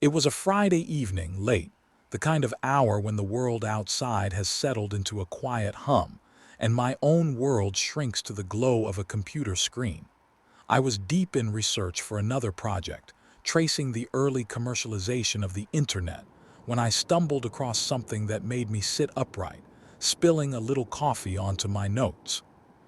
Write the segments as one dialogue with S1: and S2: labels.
S1: It was a Friday evening, late, the kind of hour when the world outside has settled into a quiet hum, and my own world shrinks to the glow of a computer screen. I was deep in research for another project, tracing the early commercialization of the internet, when I stumbled across something that made me sit upright, spilling a little coffee onto my notes.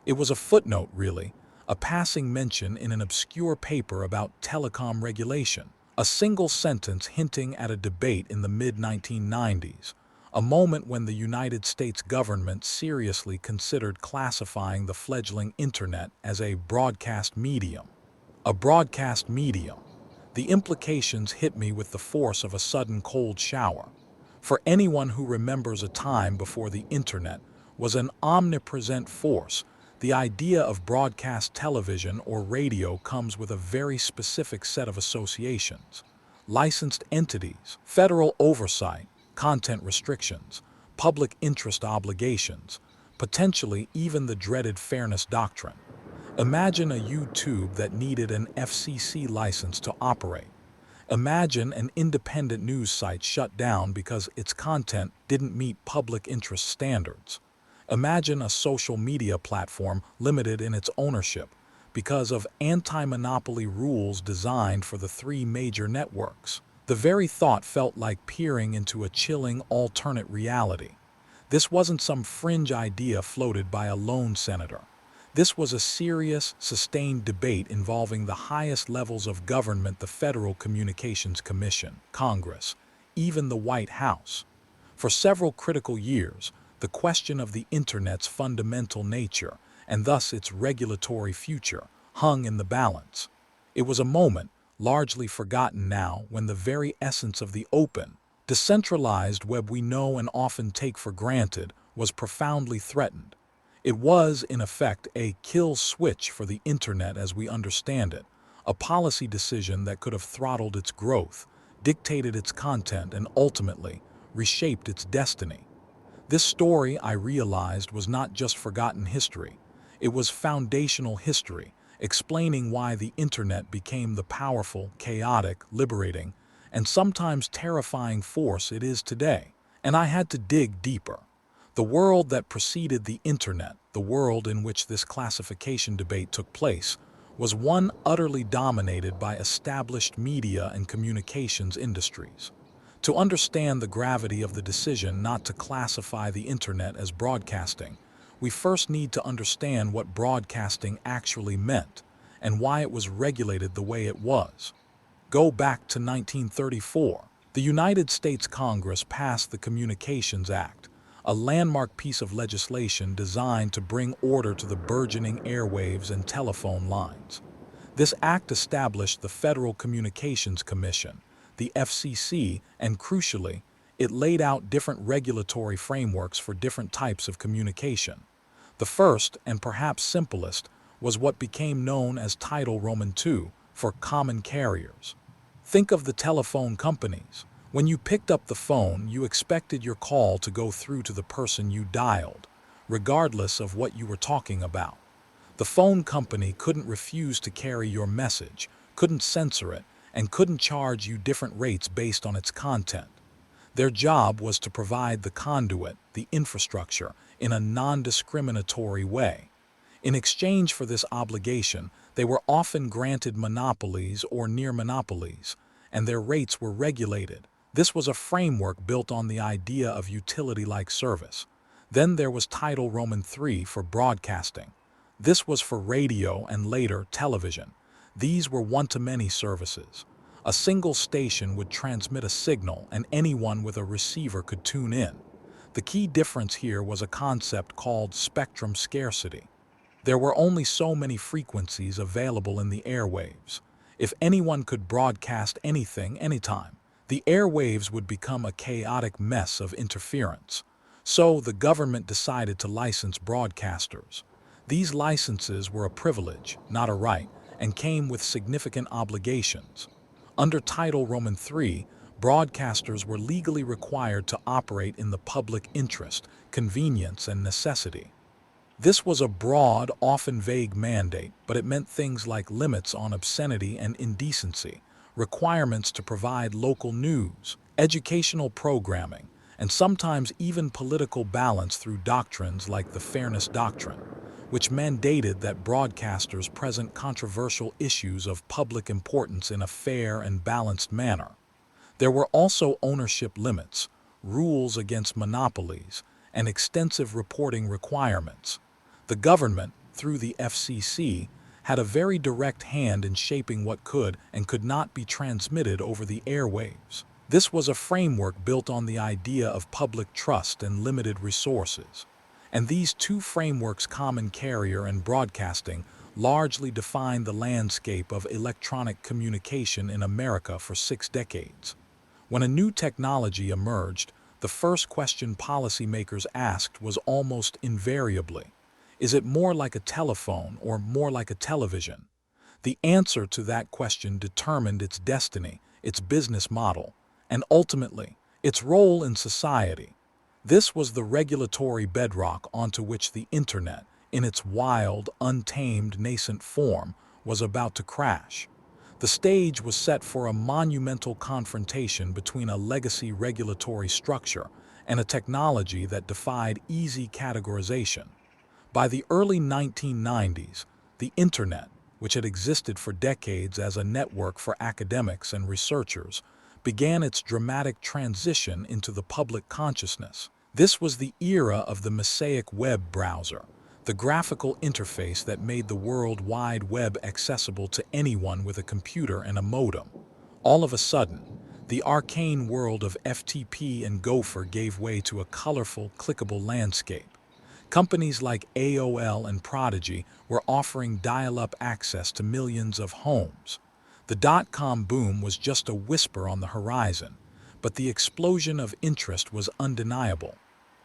S1: It was a footnote, really, a passing mention in an obscure paper about telecom regulation, a single sentence hinting at a debate in the mid-1990s, a moment when the United States government seriously considered classifying the fledgling internet as a broadcast medium. A broadcast medium. The implications hit me with the force of a sudden cold shower. For anyone who remembers a time before the internet was an omnipresent force, the idea of broadcast television or radio comes with a very specific set of associations. Licensed entities, federal oversight, content restrictions, public interest obligations, potentially even the dreaded fairness doctrine. Imagine a YouTube that needed an FCC license to operate. Imagine an independent news site shut down because its content didn't meet public interest standards. Imagine a social media platform limited in its ownership because of anti-monopoly rules designed for the three major networks. The very thought felt like peering into a chilling alternate reality. This wasn't some fringe idea floated by a lone senator. This was a serious, sustained debate involving the highest levels of government, the Federal Communications Commission, Congress, even the White House. For several critical years, the question of the Internet's fundamental nature, and thus its regulatory future, hung in the balance. It was a moment, largely forgotten now, when the very essence of the open, decentralized web we know and often take for granted was profoundly threatened. It was, in effect, a kill switch for the Internet as we understand it, a policy decision that could have throttled its growth, dictated its content, and ultimately reshaped its destiny. This story, I realized, was not just forgotten history. It was foundational history, explaining why the Internet became the powerful, chaotic, liberating, and sometimes terrifying force it is today. And I had to dig deeper. The world that preceded the Internet, the world in which this classification debate took place, was one utterly dominated by established media and communications industries. To understand the gravity of the decision not to classify the Internet as broadcasting, we first need to understand what broadcasting actually meant and why it was regulated the way it was. Go back to 1934. The United States Congress passed the Communications Act, a landmark piece of legislation designed to bring order to the burgeoning airwaves and telephone lines. This act established the Federal Communications Commission, the FCC, and crucially, it laid out different regulatory frameworks for different types of communication. The first, and perhaps simplest, was what became known as Title Roman II for common carriers. Think of the telephone companies. When you picked up the phone, you expected your call to go through to the person you dialed, regardless of what you were talking about. The phone company couldn't refuse to carry your message, couldn't censor it, and couldn't charge you different rates based on its content. Their job was to provide the conduit, the infrastructure, in a non-discriminatory way. In exchange for this obligation, they were often granted monopolies or near monopolies, and their rates were regulated. This was a framework built on the idea of utility-like service. Then there was Title Roman III for broadcasting. This was for radio and later television. These were one-to-many services. A single station would transmit a signal and anyone with a receiver could tune in. The key difference here was a concept called spectrum scarcity. There were only so many frequencies available in the airwaves. If anyone could broadcast anything anytime, the airwaves would become a chaotic mess of interference. So the government decided to license broadcasters. These licenses were a privilege, not a right, and came with significant obligations. Under Title Roman III, broadcasters were legally required to operate in the public interest, convenience, and necessity. This was a broad, often vague mandate, but it meant things like limits on obscenity and indecency, requirements to provide local news, educational programming, and sometimes even political balance through doctrines like the Fairness Doctrine, which mandated that broadcasters present controversial issues of public importance in a fair and balanced manner. There were also ownership limits, rules against monopolies, and extensive reporting requirements. The government, through the FCC, had a very direct hand in shaping what could and could not be transmitted over the airwaves. This was a framework built on the idea of public trust and limited resources. And these two frameworks, common carrier and broadcasting, largely defined the landscape of electronic communication in America for 6 decades. When a new technology emerged, the first question policymakers asked was almost invariably, is it more like a telephone or more like a television? The answer to that question determined its destiny, its business model, and ultimately, its role in society. This was the regulatory bedrock onto which the Internet, in its wild, untamed, nascent form, was about to crash. The stage was set for a monumental confrontation between a legacy regulatory structure and a technology that defied easy categorization. By the early 1990s, the Internet, which had existed for decades as a network for academics and researchers, began its dramatic transition into the public consciousness. This was the era of the Mosaic web browser, the graphical interface that made the World Wide Web accessible to anyone with a computer and a modem. All of a sudden, the arcane world of FTP and Gopher gave way to a colorful, clickable landscape. Companies like AOL and Prodigy were offering dial-up access to millions of homes. The dot-com boom was just a whisper on the horizon, but the explosion of interest was undeniable.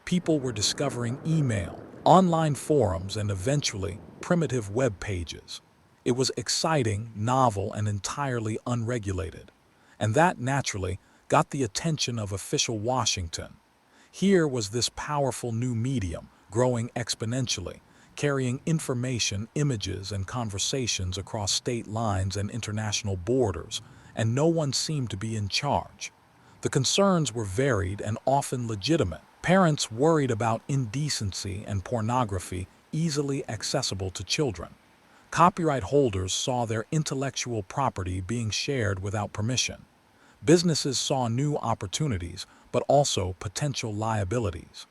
S1: People were discovering email, online forums, and eventually primitive web pages. It was exciting, novel, and entirely unregulated. And that, naturally, got the attention of official Washington. Here was this powerful new medium, growing exponentially, carrying information, images, and conversations across state lines and international borders, and no one seemed to be in charge. The concerns were varied and often legitimate. Parents worried about indecency and pornography easily accessible to children. Copyright holders saw their intellectual property being shared without permission. Businesses saw new opportunities, but also potential liabilities.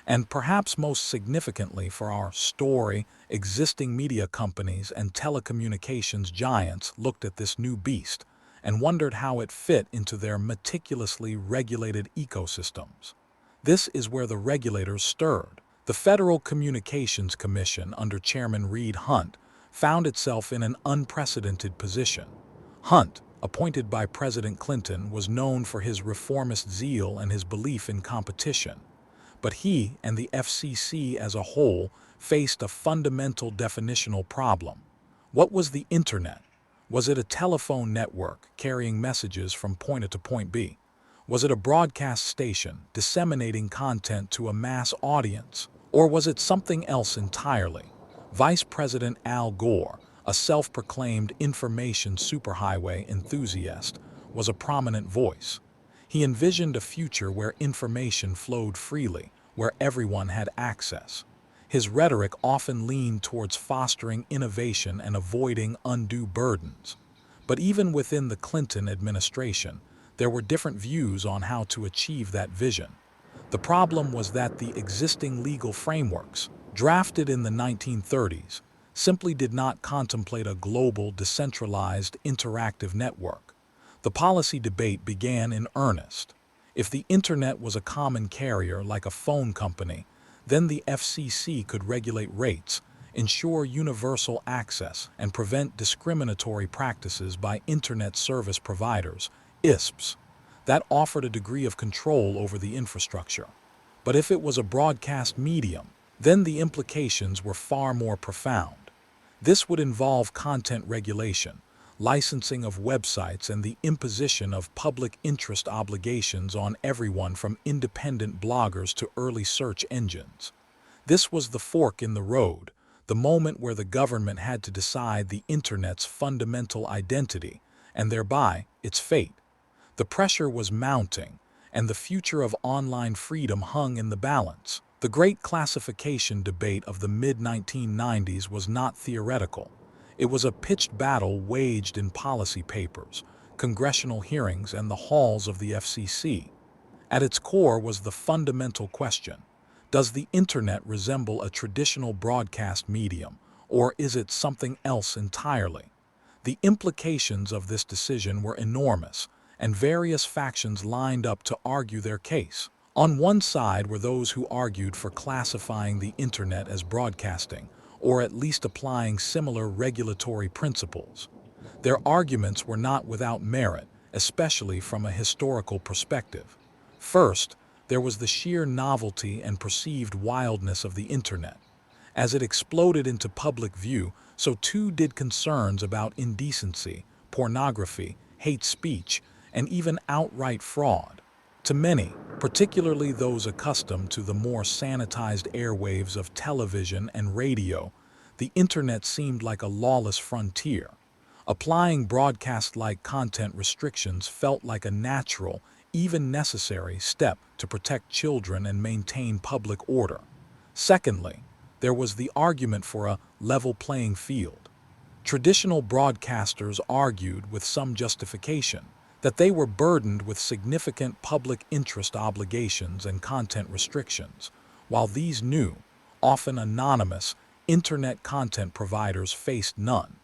S1: And perhaps most significantly for our story, existing media companies and telecommunications giants looked at this new beast and wondered how it fit into their meticulously regulated ecosystems. This is where the regulators stirred. The Federal Communications Commission under Chairman Reed Hundt found itself in an unprecedented position. Hundt, appointed by President Clinton, was known for his reformist zeal and his belief in competition. But he and the FCC as a whole faced a fundamental definitional problem. What was the Internet? Was it a telephone network carrying messages from point A to point B? Was it a broadcast station disseminating content to a mass audience? Or was it something else entirely? Vice President Al Gore, a self-proclaimed information superhighway enthusiast, was a prominent voice. He envisioned a future where information flowed freely, where everyone had access. His rhetoric often leaned towards fostering innovation and avoiding undue burdens. But even within the Clinton administration, there were different views on how to achieve that vision. The problem was that the existing legal frameworks, drafted in the 1930s, simply did not contemplate a global, decentralized, interactive network. The policy debate began in earnest. If the Internet was a common carrier like a phone company, then the FCC could regulate rates, ensure universal access, and prevent discriminatory practices by Internet service providers, ISPs. That offered a degree of control over the infrastructure. But if it was a broadcast medium, then the implications were far more profound. This would involve content regulation, licensing of websites, and the imposition of public interest obligations on everyone from independent bloggers to early search engines. This was the fork in the road, the moment where the government had to decide the Internet's fundamental identity and thereby its fate. The pressure was mounting, and the future of online freedom hung in the balance. The great classification debate of the mid-1990s was not theoretical. It was a pitched battle waged in policy papers, congressional hearings, and the halls of the FCC. At its core was the fundamental question: does the internet resemble a traditional broadcast medium, or is it something else entirely? The implications of this decision were enormous, and various factions lined up to argue their case. On one side were those who argued for classifying the internet as broadcasting, or at least applying similar regulatory principles. Their arguments were not without merit, especially from a historical perspective. First, there was the sheer novelty and perceived wildness of the internet. As it exploded into public view, so too did concerns about indecency, pornography, hate speech, and even outright fraud. To many, particularly those accustomed to the more sanitized airwaves of television and radio, the internet seemed like a lawless frontier. Applying broadcast-like content restrictions felt like a natural, even necessary step to protect children and maintain public order. Secondly, there was the argument for a level playing field. Traditional broadcasters argued with some justification that they were burdened with significant public interest obligations and content restrictions, while these new, often anonymous, internet content providers faced none.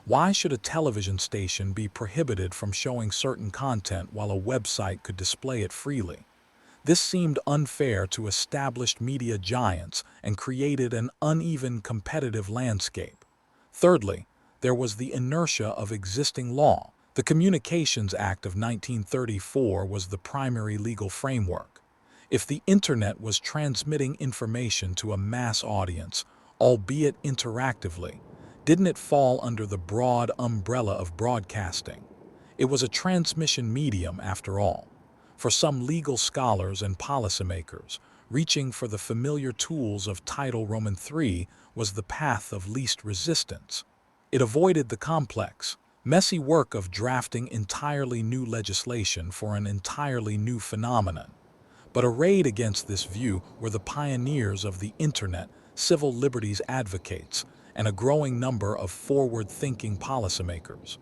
S1: Why should a television station be prohibited from showing certain content while a website could display it freely? This seemed unfair to established media giants and created an uneven competitive landscape. Thirdly, there was the inertia of existing law. The Communications Act of 1934 was the primary legal framework. If the internet was transmitting information to a mass audience, albeit interactively, didn't it fall under the broad umbrella of broadcasting? It was a transmission medium after all. For some legal scholars and policymakers, reaching for the familiar tools of Title Roman III was the path of least resistance. It avoided the complex, messy work of drafting entirely new legislation for an entirely new phenomenon. But arrayed against this view were the pioneers of the internet, civil liberties advocates, and a growing number of forward-thinking policymakers.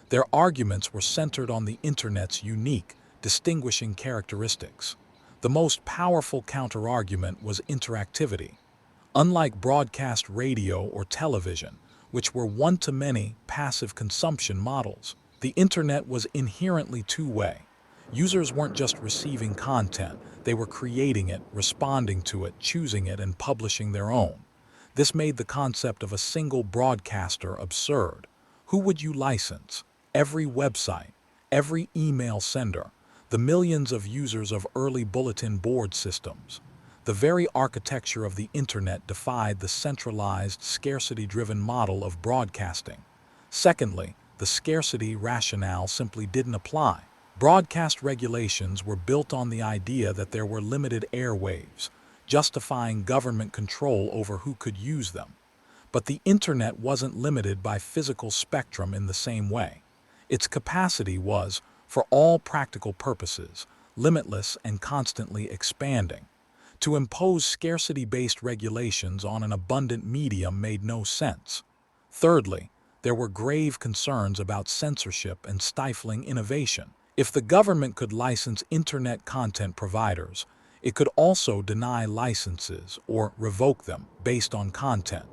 S1: Their arguments were centered on the internet's unique, distinguishing characteristics. The most powerful counterargument was interactivity. Unlike broadcast radio or television, which were one-to-many passive consumption models, the internet was inherently two-way. Users weren't just receiving content, they were creating it, responding to it, choosing it, and publishing their own. This made the concept of a single broadcaster absurd. Who would you license? Every website, every email sender, the millions of users of early bulletin board systems. The very architecture of the internet defied the centralized, scarcity-driven model of broadcasting. Secondly, the scarcity rationale simply didn't apply. Broadcast regulations were built on the idea that there were limited airwaves, justifying government control over who could use them. But the internet wasn't limited by physical spectrum in the same way. Its capacity was, for all practical purposes, limitless and constantly expanding. To impose scarcity-based regulations on an abundant medium made no sense. Thirdly, there were grave concerns about censorship and stifling innovation. If the government could license internet content providers, it could also deny licenses or revoke them based on content.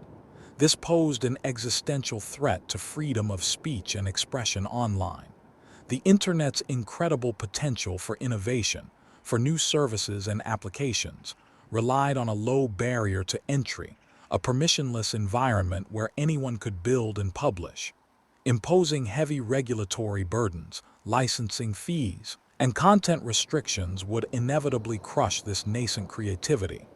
S1: This posed an existential threat to freedom of speech and expression online. The internet's incredible potential for innovation, for new services and applications, relied on a low barrier to entry, a permissionless environment where anyone could build and publish. Imposing heavy regulatory burdens, licensing fees, and content restrictions would inevitably crush this nascent creativity.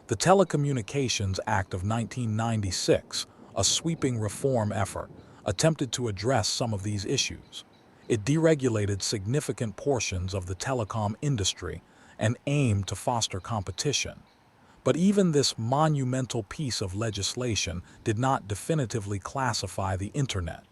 S1: The Telecommunications Act of 1996, a sweeping reform effort, attempted to address some of these issues. It deregulated significant portions of the telecom industry and aimed to foster competition. But even this monumental piece of legislation did not definitively classify the internet.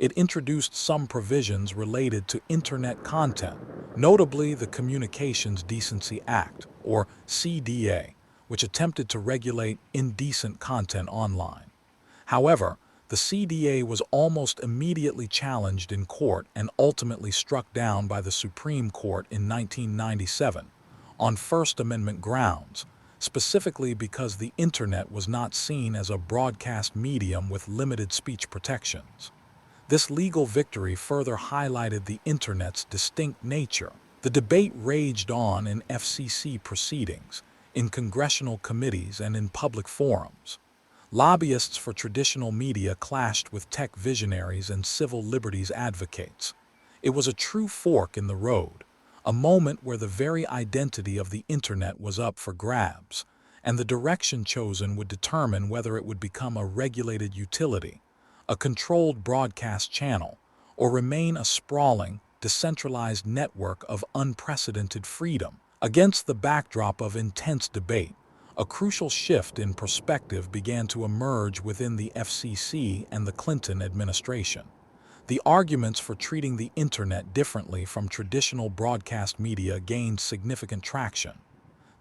S1: it introduced some provisions related to Internet content, notably the Communications Decency Act, or CDA, which attempted to regulate indecent content online. However, the CDA was almost immediately challenged in court and ultimately struck down by the Supreme Court in 1997 on First Amendment grounds, specifically because the Internet was not seen as a broadcast medium with limited speech protections. This legal victory further highlighted the Internet's distinct nature. The debate raged on in FCC proceedings, in congressional committees, and in public forums. Lobbyists for traditional media clashed with tech visionaries and civil liberties advocates. It was a true fork in the road, a moment where the very identity of the Internet was up for grabs, and the direction chosen would determine whether it would become a regulated utility, a controlled broadcast channel, or remain a sprawling, decentralized network of unprecedented freedom. Against the backdrop of intense debate, a crucial shift in perspective began to emerge within the FCC and the Clinton administration. The arguments for treating the Internet differently from traditional broadcast media gained significant traction.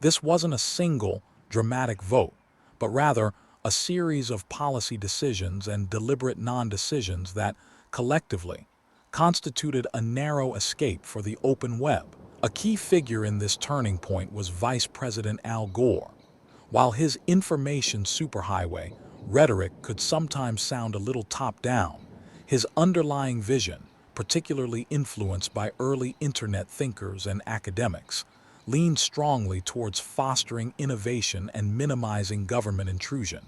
S1: This wasn't a single, dramatic vote, but rather a series of policy decisions and deliberate non-decisions that, collectively, constituted a narrow escape for the open web. A key figure in this turning point was Vice President Al Gore. While his information superhighway rhetoric could sometimes sound a little top-down, his underlying vision, particularly influenced by early Internet thinkers and academics, leaned strongly towards fostering innovation and minimizing government intrusion.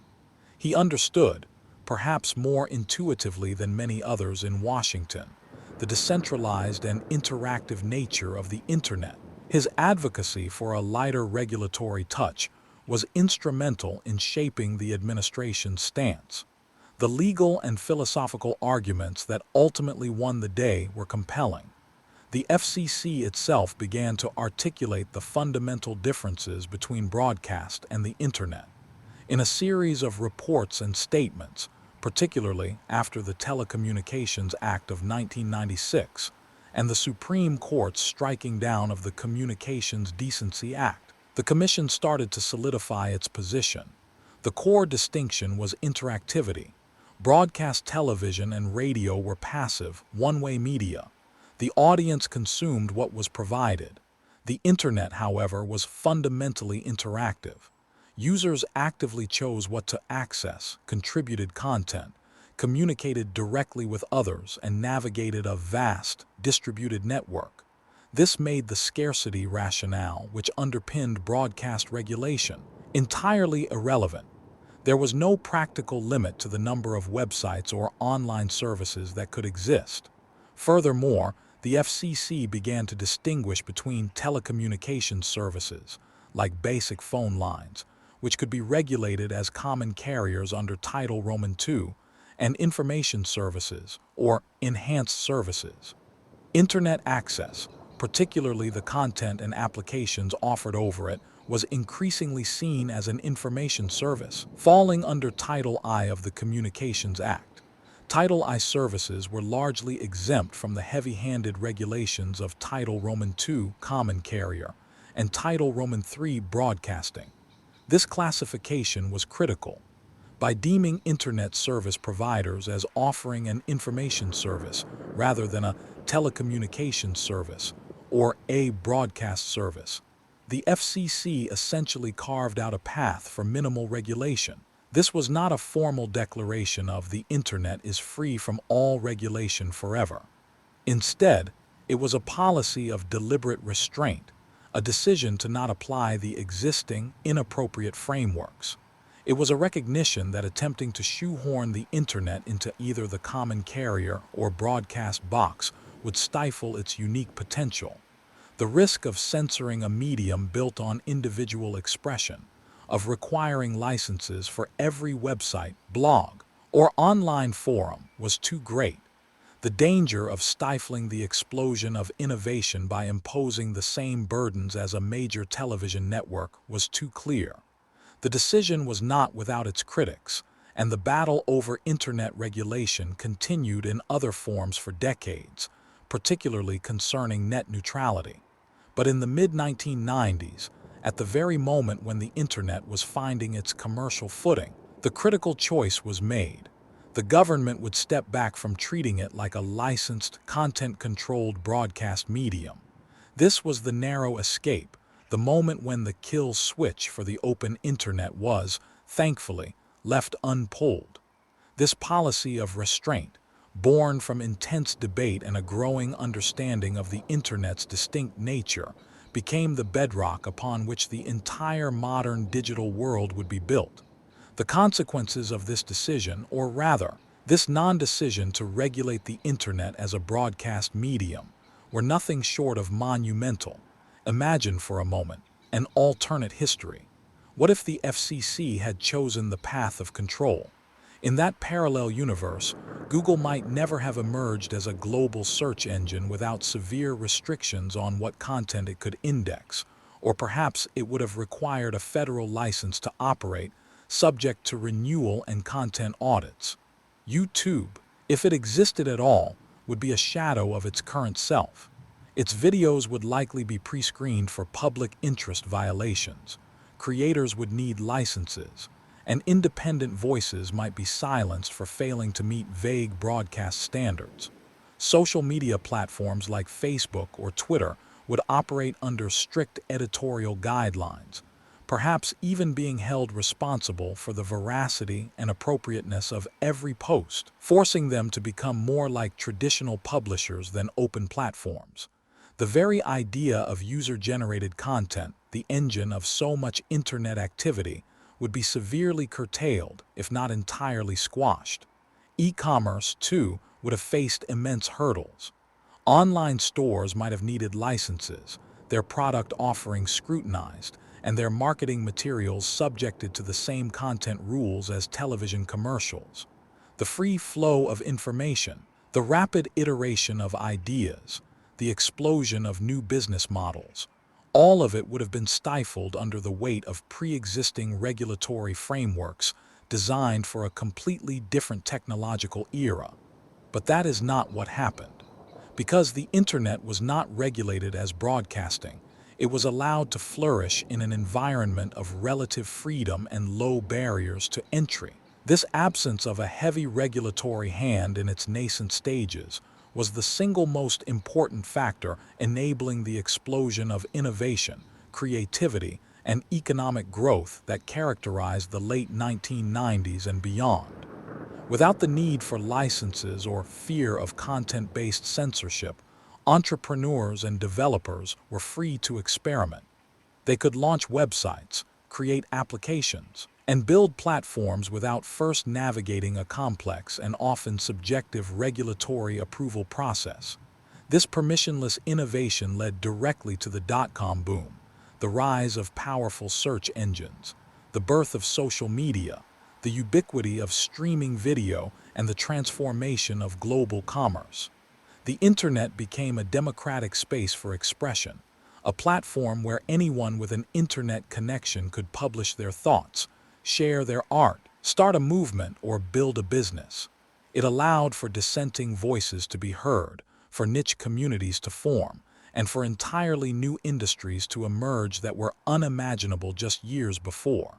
S1: He understood, perhaps more intuitively than many others in Washington, the decentralized and interactive nature of the Internet. His advocacy for a lighter regulatory touch was instrumental in shaping the administration's stance. The legal and philosophical arguments that ultimately won the day were compelling. The FCC itself began to articulate the fundamental differences between broadcast and the Internet. In a series of reports and statements, particularly after the Telecommunications Act of 1996 and the Supreme Court's striking down of the Communications Decency Act, the Commission started to solidify its position. The core distinction was interactivity. Broadcast television and radio were passive, one-way media. The audience consumed what was provided. The Internet, however, was fundamentally interactive. Users actively chose what to access, contributed content, communicated directly with others, and navigated a vast, distributed network. This made the scarcity rationale, which underpinned broadcast regulation, entirely irrelevant. There was no practical limit to the number of websites or online services that could exist. Furthermore, the FCC began to distinguish between telecommunications services, like basic phone lines, which could be regulated as common carriers under Title Roman II, and information services, or enhanced services. Internet access, particularly the content and applications offered over it, was increasingly seen as an information service, falling under Title I of the Communications Act. Title I services were largely exempt from the heavy-handed regulations of Title Roman II Common Carrier and Title Roman III Broadcasting. This classification was critical. By deeming Internet service providers as offering an information service rather than a telecommunications service or a broadcast service, the FCC essentially carved out a path for minimal regulation. This was not a formal declaration of the Internet is free from all regulation forever. Instead, it was a policy of deliberate restraint, a decision to not apply the existing, inappropriate frameworks. It was a recognition that attempting to shoehorn the Internet into either the common carrier or broadcast box would stifle its unique potential. The risk of censoring a medium built on individual expression, of requiring licenses for every website, blog, or online forum was too great. The danger of stifling the explosion of innovation by imposing the same burdens as a major television network was too clear. The decision was not without its critics, and the battle over internet regulation continued in other forms for decades, particularly concerning net neutrality. But in the mid-1990s, at the very moment when the internet was finding its commercial footing, the critical choice was made. The government would step back from treating it like a licensed, content-controlled broadcast medium. This was the narrow escape, the moment when the kill switch for the open internet was, thankfully, left unpulled. This policy of restraint, born from intense debate and a growing understanding of the internet's distinct nature, became the bedrock upon which the entire modern digital world would be built. The consequences of this decision, or rather, this non-decision to regulate the internet as a broadcast medium, were nothing short of monumental. Imagine for a moment an alternate history. What if the FCC had chosen the path of control? In that parallel universe, Google might never have emerged as a global search engine without severe restrictions on what content it could index, or perhaps it would have required a federal license to operate, subject to renewal and content audits. YouTube, if it existed at all, would be a shadow of its current self. Its videos would likely be pre-screened for public interest violations. Creators would need licenses, and independent voices might be silenced for failing to meet vague broadcast standards. Social media platforms like Facebook or Twitter would operate under strict editorial guidelines, perhaps even being held responsible for the veracity and appropriateness of every post, forcing them to become more like traditional publishers than open platforms. The very idea of user-generated content, the engine of so much internet activity, would be severely curtailed, if not entirely squashed. E-commerce, too, would have faced immense hurdles. Online stores might have needed licenses, their product offerings scrutinized, and their marketing materials subjected to the same content rules as television commercials. The free flow of information, the rapid iteration of ideas, the explosion of new business models, all of it would have been stifled under the weight of pre-existing regulatory frameworks designed for a completely different technological era. But that is not what happened. Because the internet was not regulated as broadcasting, it was allowed to flourish in an environment of relative freedom and low barriers to entry. This absence of a heavy regulatory hand in its nascent stages was the single most important factor enabling the explosion of innovation, creativity, and economic growth that characterized the late 1990s and beyond. Without the need for licenses or fear of content-based censorship, entrepreneurs and developers were free to experiment. They could launch websites, create applications, and build platforms without first navigating a complex and often subjective regulatory approval process. This permissionless innovation led directly to the dot-com boom, the rise of powerful search engines, the birth of social media, the ubiquity of streaming video, and the transformation of global commerce. The internet became a democratic space for expression, a platform where anyone with an internet connection could publish their thoughts, share their art, start a movement, or build a business. It allowed for dissenting voices to be heard, for niche communities to form, and for entirely new industries to emerge that were unimaginable just years before.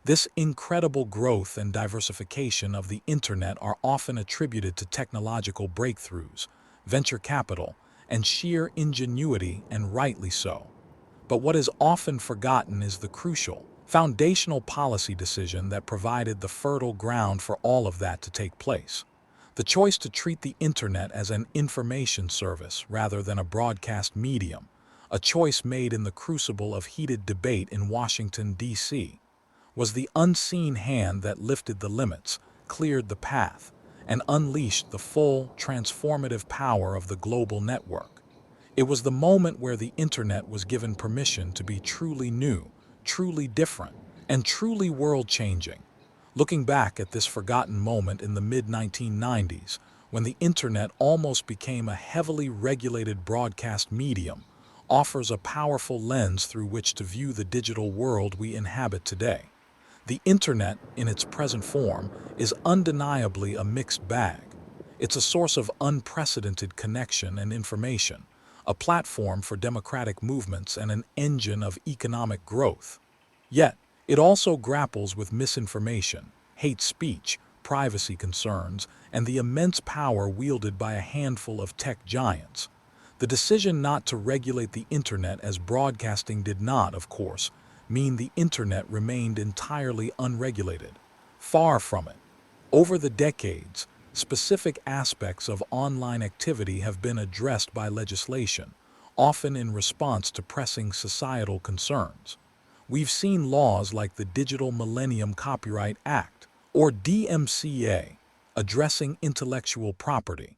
S1: This incredible growth and diversification of the internet are often attributed to technological breakthroughs, venture capital, and sheer ingenuity, and rightly so. But what is often forgotten is the crucial, foundational policy decision that provided the fertile ground for all of that to take place. The choice to treat the internet as an information service rather than a broadcast medium, a choice made in the crucible of heated debate in Washington, D.C., was the unseen hand that lifted the limits, cleared the path, and unleashed the full, transformative power of the global network. It was the moment where the internet was given permission to be truly new, truly different, and truly world-changing. Looking back at this forgotten moment in the mid-1990s, when the internet almost became a heavily regulated broadcast medium, offers a powerful lens through which to view the digital world we inhabit today. The internet, in its present form, is undeniably a mixed bag. It's a source of unprecedented connection and information, a platform for democratic movements and an engine of economic growth. Yet, it also grapples with misinformation, hate speech, privacy concerns, and the immense power wielded by a handful of tech giants. The decision not to regulate the internet as broadcasting did not, of course, mean the internet remained entirely unregulated. Far from it. Over the decades, specific aspects of online activity have been addressed by legislation, often in response to pressing societal concerns. We've seen laws like the Digital Millennium Copyright Act, or DMCA, addressing intellectual property,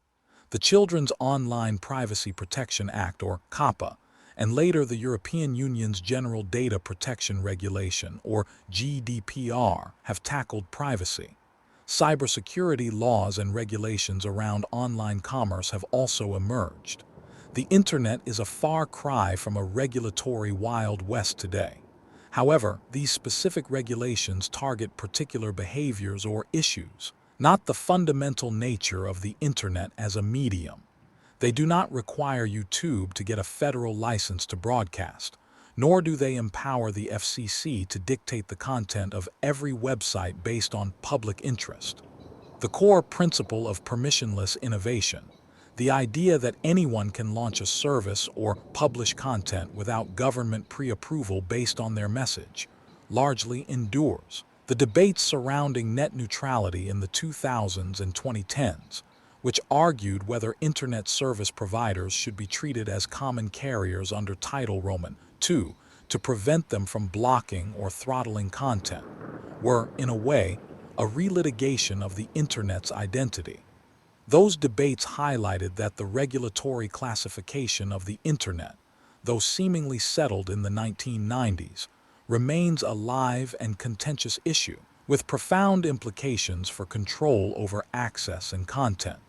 S1: the Children's Online Privacy Protection Act, or COPPA, and later the European Union's General Data Protection Regulation, or GDPR, have tackled privacy. Cybersecurity laws and regulations around online commerce have also emerged. The internet is a far cry from a regulatory Wild West today. However, these specific regulations target particular behaviors or issues, not the fundamental nature of the internet as a medium. They do not require YouTube to get a federal license to broadcast, nor do they empower the FCC to dictate the content of every website based on public interest. The core principle of permissionless innovation, the idea that anyone can launch a service or publish content without government pre-approval based on their message, largely endures. The debates surrounding net neutrality in the 2000s and 2010s, which argued whether internet service providers should be treated as common carriers under Title Roman II to prevent them from blocking or throttling content, were, in a way, a relitigation of the internet's identity. Those debates highlighted that the regulatory classification of the internet, though seemingly settled in the 1990s, remains a live and contentious issue, with profound implications for control over access and content.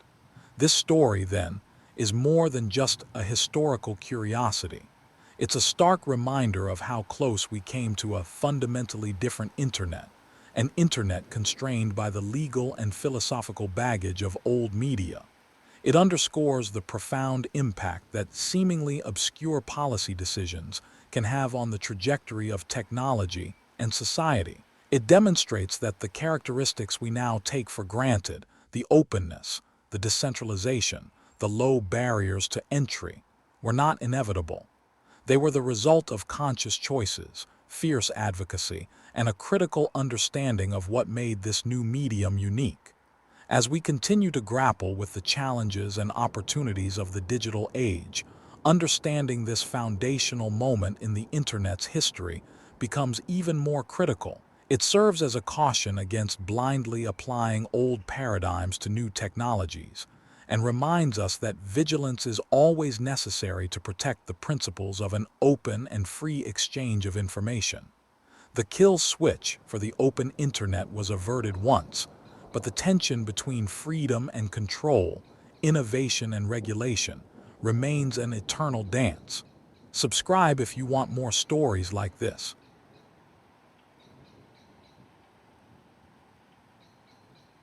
S1: This story, then, is more than just a historical curiosity. It's a stark reminder of how close we came to a fundamentally different internet, an internet constrained by the legal and philosophical baggage of old media. It underscores the profound impact that seemingly obscure policy decisions can have on the trajectory of technology and society. It demonstrates that the characteristics we now take for granted, the openness, the decentralization, the low barriers to entry, were not inevitable. They were the result of conscious choices, fierce advocacy, and a critical understanding of what made this new medium unique. As we continue to grapple with the challenges and opportunities of the digital age, understanding this foundational moment in the internet's history becomes even more critical. It serves as a caution against blindly applying old paradigms to new technologies, and reminds us that vigilance is always necessary to protect the principles of an open and free exchange of information. The kill switch for the open internet was averted once, but the tension between freedom and control, innovation and regulation, remains an eternal dance. Subscribe if you want more stories like this.